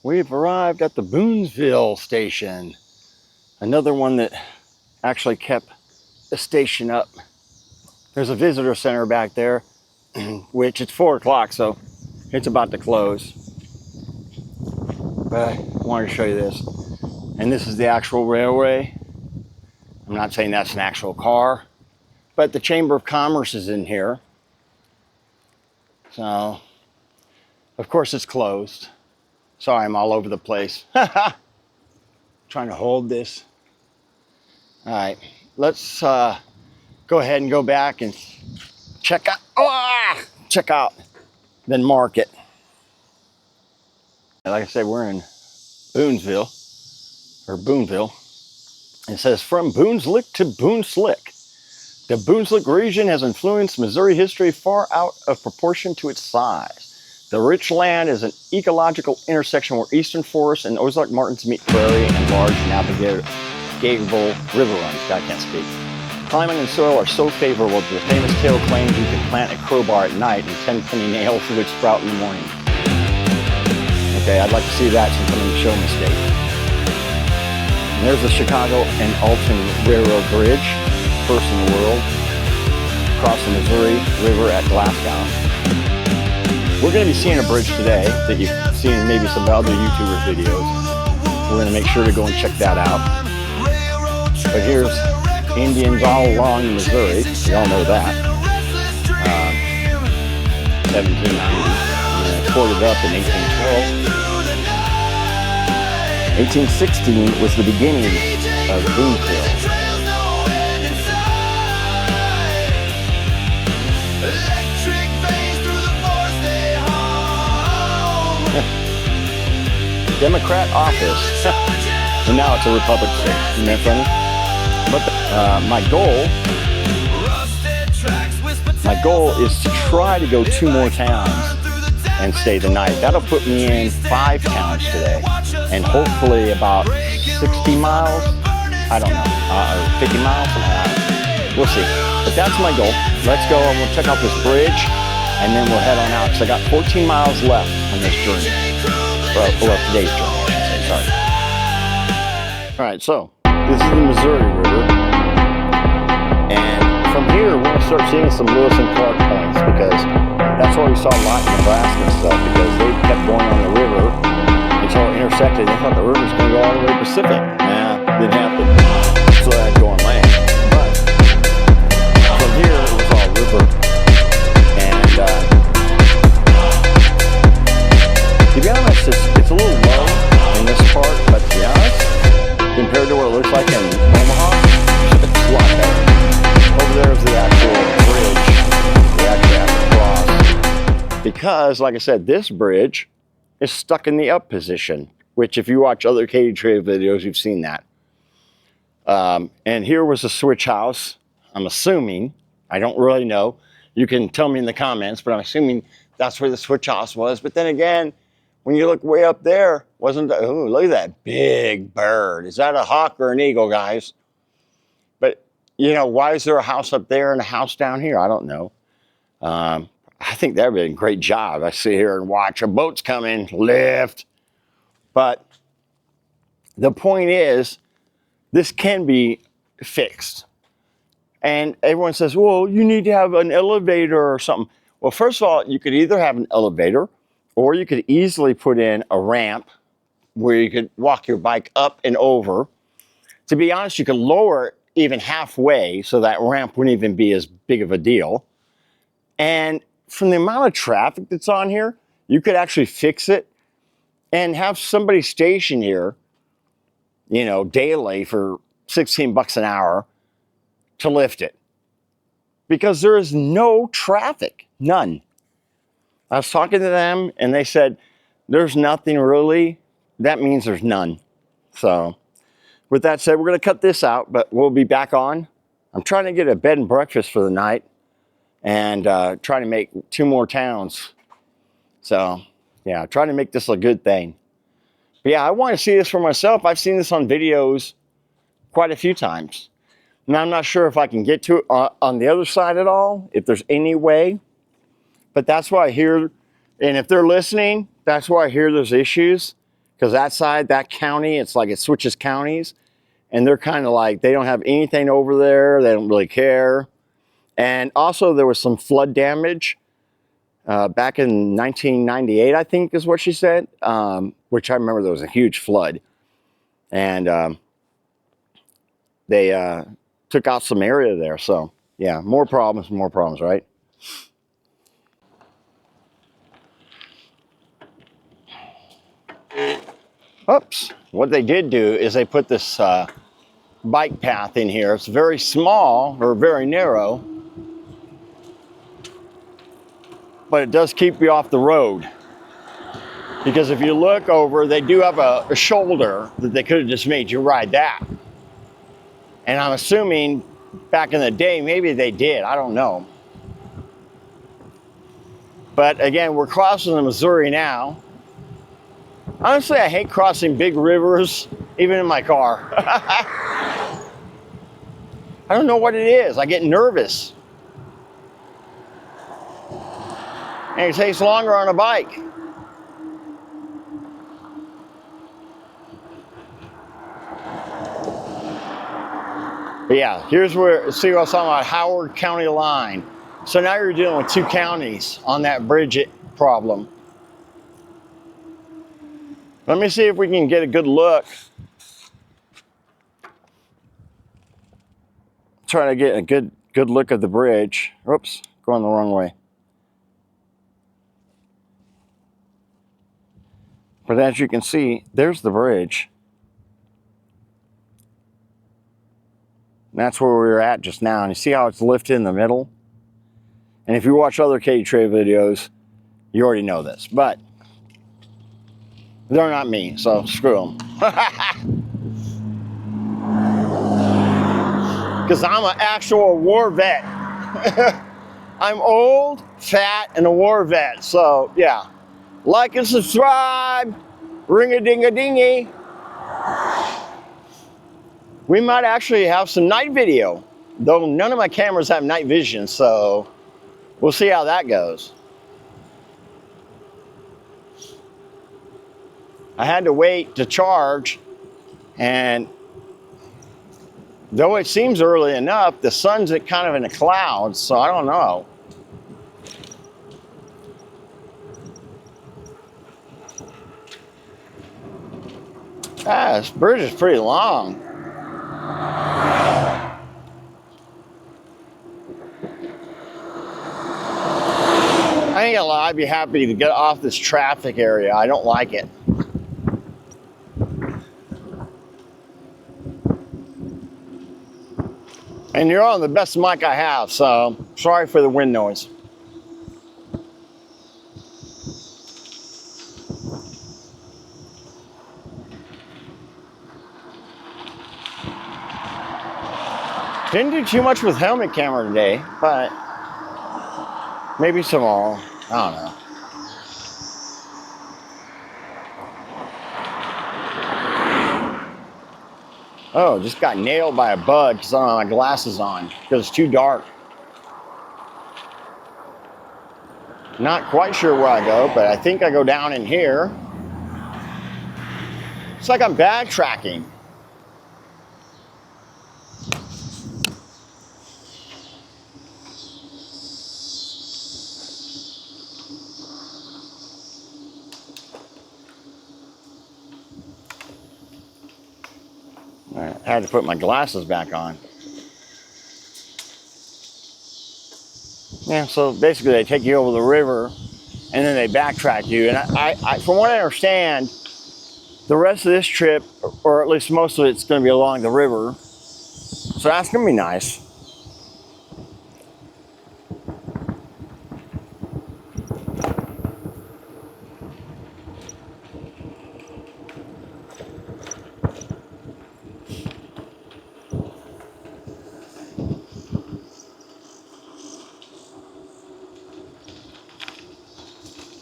We've arrived at the Boonsville station. Another one that actually kept the station up. There's a visitor center back there, which it's 4 o'clock, so it's about to close. But I wanted to show you this. And this is the actual railway. I'm not saying that's an actual car, but the Chamber of Commerce is in here. So, of course it's closed. Sorry, I'm all over the place. Trying to hold this. All right, let's go ahead and go back and check out, then mark it. Like I said, we're in Boonville. It says, from Boonslick to Boonslick. The Boonslick region has influenced Missouri history far out of proportion to its size. The rich land is an ecological intersection where eastern forests and Ozark martins meet prairie and large navigable river runs. God, I can't speak. Climate and soil are so favorable that the famous tale claims you can plant a crowbar at night and 10 penny nails would sprout in the morning. Okay, I'd like to see that since I'm in the show me state. And there's the Chicago and Alton Railroad Bridge, first in the world, across the Missouri River at Glasgow. We're going to be seeing a bridge today that you've seen in maybe some other YouTuber videos. We're going to make sure to go and check that out. But here's Indians all along the Missouri. We all know that. 1790. And then ported up in 1812. 1816 was the beginning of Boonville. Democrat office, and now it's a Republican state. Isn't that funny? But my goal is to try to go 2 more towns and stay the night. That'll put me in 5 towns today, and hopefully about 60 miles. I don't know, 50 miles. We'll see. But that's my goal. Let's go and we'll check out this bridge, and then we'll head on out. Because I got 14 miles left on this journey. Well, today's journey, I should say. Sorry. All right, so this is the Missouri River, and from here we're gonna start seeing some Lewis and Clark points, because that's why we saw a lot in Nebraska and stuff, because they kept going on the river until it intersected. They thought the river was gonna go all the way Pacific. Nah, didn't happen. So I had to go on land. But from here it was all river, and to be honest, it's a little low in this part, but to be honest, compared to what it looks like in Omaha, it's a lot better. Over there is the actual bridge. We actually have to cross. Because, like I said, this bridge is stuck in the up position, which if you watch other Katy Trail videos, you've seen that. And here was a switch house. I'm assuming, I don't really know. You can tell me in the comments, but I'm assuming that's where the switch house was. But then again, when you look way up there, wasn't that, oh, look at that big bird. Is that a hawk or an eagle, guys? But, you know, why is there a house up there and a house down here? I don't know. I think that would be a great job. I sit here and watch a boat's coming, lift. But the point is, this can be fixed. And everyone says, well, you need to have an elevator or something. Well, first of all, you could either have an elevator, or you could easily put in a ramp where you could walk your bike up and over. To be honest, you could lower it even halfway so that ramp wouldn't even be as big of a deal. And from the amount of traffic that's on here, you could actually fix it and have somebody stationed here, you know, daily for 16 bucks an hour to lift it. Because there is no traffic, none. I was talking to them and they said, there's nothing really. That means there's none. So with that said, we're going to cut this out, but we'll be back on. I'm trying to get a bed and breakfast for the night and try to make 2 more towns. So yeah, trying to make this a good thing. But yeah, I want to see this for myself. I've seen this on videos quite a few times. Now I'm not sure if I can get to it on the other side at all, if there's any way. But that's why I hear, and if they're listening, that's why I hear there's issues, because that side, that county, it's like it switches counties, and they're kind of like, they don't have anything over there. They don't really care. And also there was some flood damage back in 1998, I think is what she said, which I remember there was a huge flood. And they took out some area there. So yeah, more problems, right? Oops. What they did do is they put this bike path in here. It's very small or very narrow, but it does keep you off the road. Because if you look over, they do have a shoulder that they could have just made you ride that. And I'm assuming back in the day, maybe they did. I don't know. But again, we're crossing the Missouri now. Honestly, I hate crossing big rivers, even in my car. I don't know what it is. I get nervous. And it takes longer on a bike. But yeah, here's where, see what I was talking about, Howard County line. So now you're dealing with two counties on that bridge problem. Let me see if we can get a good look. Try to get a good look of the bridge. Oops, going the wrong way. But as you can see, there's the bridge. And that's where we were at just now. And you see how it's lifted in the middle? And if you watch other Katy Trail videos, you already know this. But they're not me, so screw them. Because I'm an actual war vet. I'm old, fat, and a war vet. So, yeah. Like and subscribe. Ring-a-ding-a-dingy. We might actually have some night video. Though none of my cameras have night vision, so we'll see how that goes. I had to wait to charge, and though it seems early enough, the sun's kind of in the clouds, so I don't know. Ah, this bridge is pretty long. I ain't gonna lie, I'd be happy to get off this traffic area. I don't like it. And you're on the best mic I have, so sorry for the wind noise. Didn't do too much with helmet camera today, but maybe tomorrow. I don't know. Oh, just got nailed by a bug because I don't have my glasses on because it's too dark. Not quite sure where I go, but I think I go down in here. It's like I'm backtracking. I had to put my glasses back on. Yeah, so basically they take you over the river and then they backtrack you. And I from what I understand, the rest of this trip, or at least most of it's going to be along the river. So that's going to be nice.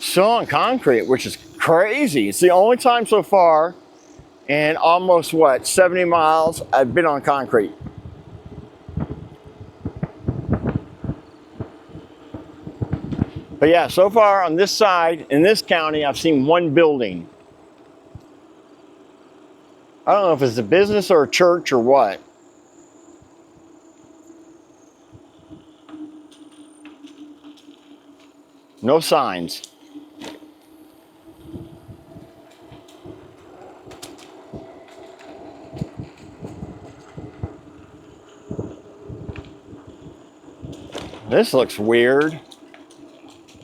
Still on concrete, which is crazy. It's the only time so far in almost, 70 miles I've been on concrete. But yeah, so far on this side, in this county, I've seen one building. I don't know if it's a business or a church or what. No signs. This looks weird.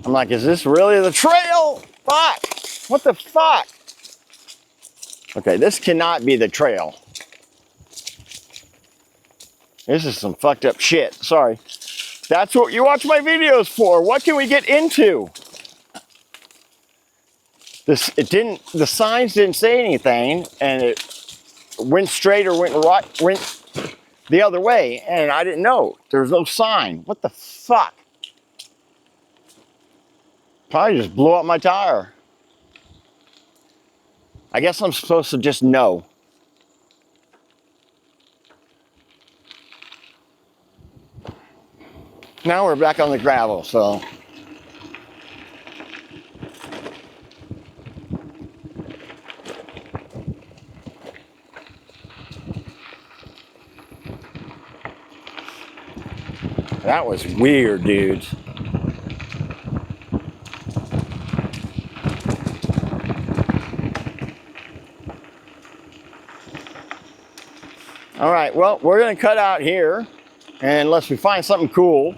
I'm like, is this really the trail? Fuck! What the fuck? Okay, this cannot be the trail. This is some fucked up shit. Sorry. That's what you watch my videos for. What can we get into? The signs didn't say anything, and it went straight or went right, went the other way, and I didn't know. There was no sign. What the fuck? Probably just blew up my tire. I guess I'm supposed to just know. Now we're back on the gravel, so. That was weird, dudes. All right, well, we're gonna cut out here unless we find something cool.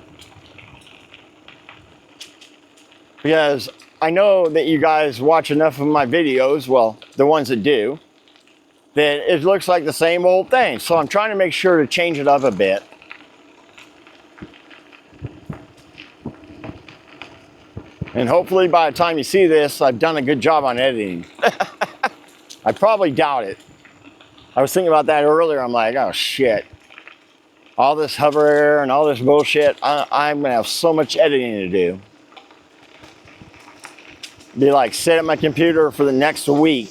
Because I know that you guys watch enough of my videos, well, the ones that do, that it looks like the same old thing. So I'm trying to make sure to change it up a bit. And hopefully by the time you see this, I've done a good job on editing. I probably doubt it. I was thinking about that earlier. I'm like, oh shit. All this hover air and all this bullshit, I'm gonna have so much editing to do. Be like, sit at my computer for the next week.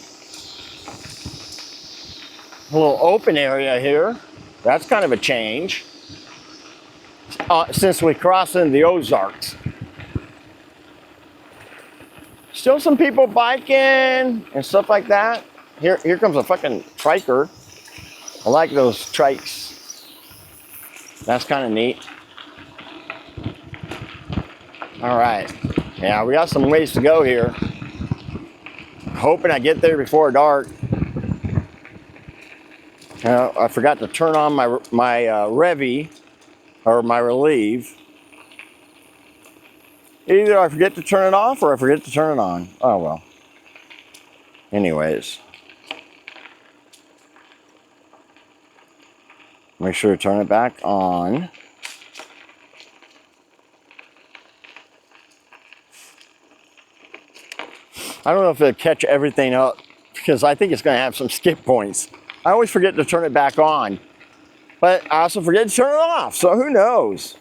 A little open area here. That's kind of a change. Since we crossed into the Ozarks. Still some people biking and stuff like that. Here comes a fucking triker. I like those trikes. That's kind of neat. All right. Yeah, we got some ways to go here. Hoping I get there before dark. I forgot to turn on my Revy or my relieve. Either I forget to turn it off or I forget to turn it on. Oh well. Anyways. Make sure to turn it back on. I don't know if it'll catch everything up because I think it's going to have some skip points. I always forget to turn it back on, but I also forget to turn it off, so who knows?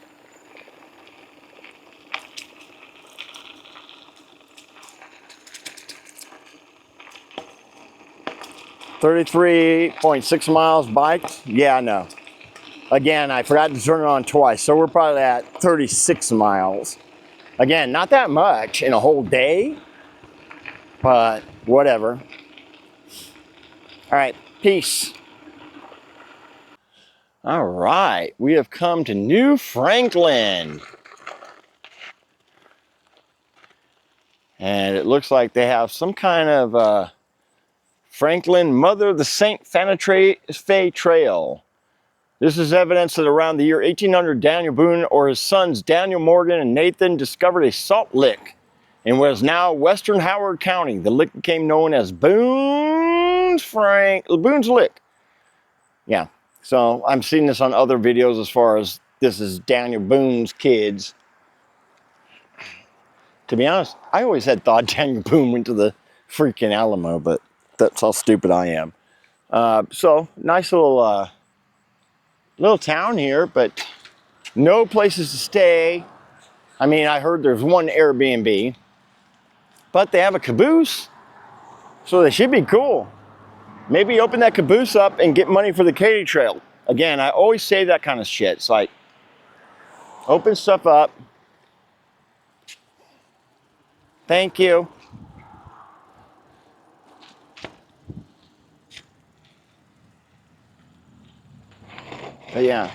$33.6 miles biked. Yeah, I know. Again, I forgot to turn it on twice, so we're probably at 36 miles. Again, not that much in a whole day, but whatever. All right, peace. All right, we have come to New Franklin. And it looks like they have some kind of Franklin Mother of the Saint Fe Trail. This is evidence that around the year 1800, Daniel Boone or his sons Daniel Morgan and Nathan discovered a salt lick in what is now western Howard County. The lick became known as Boone's Lick. Yeah, so I'm seeing this on other videos as far as this is Daniel Boone's kids. To be honest, I always had thought Daniel Boone went to the freaking Alamo, but that's how stupid I am. So, nice little town here, but no places to stay. I mean, I heard there's one Airbnb, but they have a caboose, so they should be cool. Maybe open that caboose up and get money for the Katy Trail. Again, I always say that kind of shit. It's like, open stuff up. Thank you. But yeah,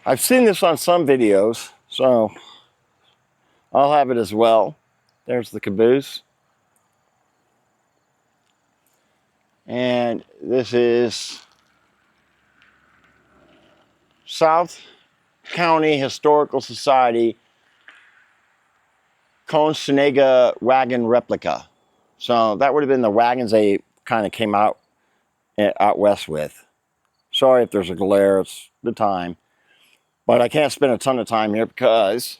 I've seen this on some videos, so I'll have it as well. There's the caboose. And this is South County Historical Society Consenega wagon replica. So that would have been the wagons they kind of came out west with. Sorry if there's a glare, it's the time. But I can't spend a ton of time here because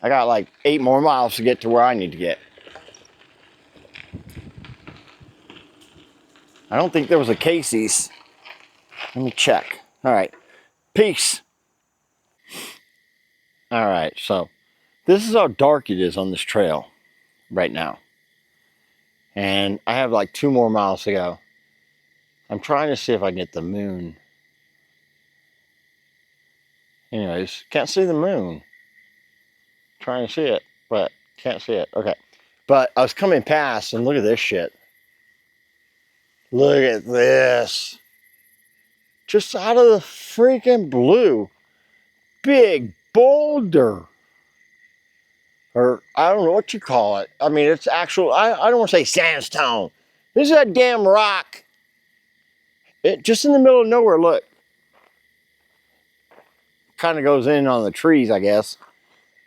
I got like 8 more miles to get to where I need to get. I don't think there was a Casey's. Let me check. All right. Peace. All right. So this is how dark it is on this trail right now. And I have like 2 more miles to go. I'm trying to see if I can get the moon. Anyways, can't see the moon. Trying to see it, but can't see it. Okay. But I was coming past and look at this shit. Look at this. Just out of the freaking blue. Big boulder. Or I don't know what you call it. I mean, it's actual, I don't want to say sandstone. This is a damn rock. It just in the middle of nowhere, look. Kind of goes in on the trees, I guess.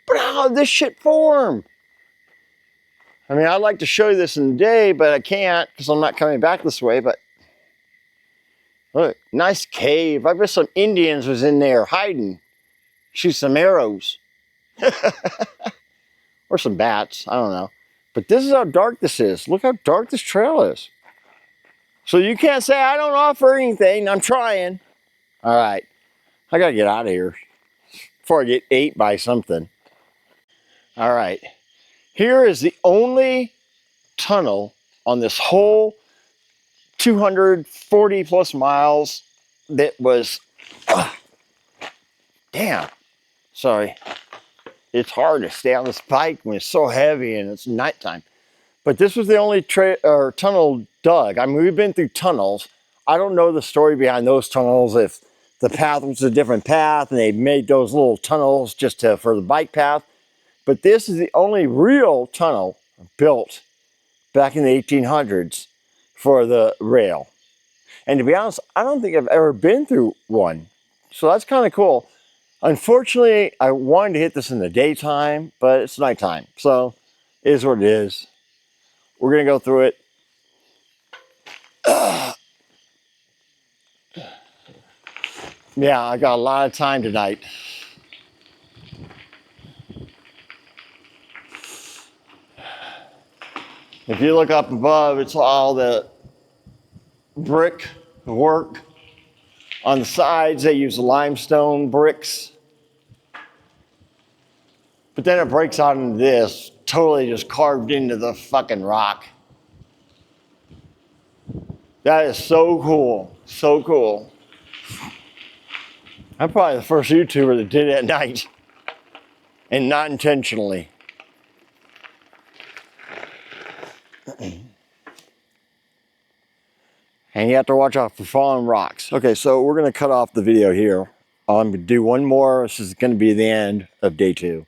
But how did this shit form? I mean, I'd like to show you this in the day, but I can't because I'm not coming back this way. But look, nice cave. I bet some Indians was in there hiding. Shoot some arrows. Or some bats. I don't know. But this is how dark this is. Look how dark this trail is. So you can't say I don't offer anything. I'm trying. All right. I got to get out of here before I get ate by something. All right. Here is the only tunnel on this whole 240 plus miles that was, damn, sorry. It's hard to stay on this bike when it's so heavy and it's nighttime. But this was the only tunnel dug. I mean, we've been through tunnels. I don't know the story behind those tunnels, if the path was a different path and they made those little tunnels just for the bike path. But this is the only real tunnel built back in the 1800s for the rail. And to be honest, I don't think I've ever been through one. So that's kind of cool. Unfortunately, I wanted to hit this in the daytime, but it's nighttime. So it is what it is. We're going to go through it. Yeah, I got a lot of time tonight. If you look up above, it's all the brick work. On the sides, they use limestone bricks. But then it breaks out into this, totally just carved into the fucking rock. That is so cool. So cool. I'm probably the first YouTuber that did it at night. And not intentionally. And you have to watch out for falling rocks. Okay, so we're going to cut off the video here. I'm going to do one more. This is going to be the end of day 2.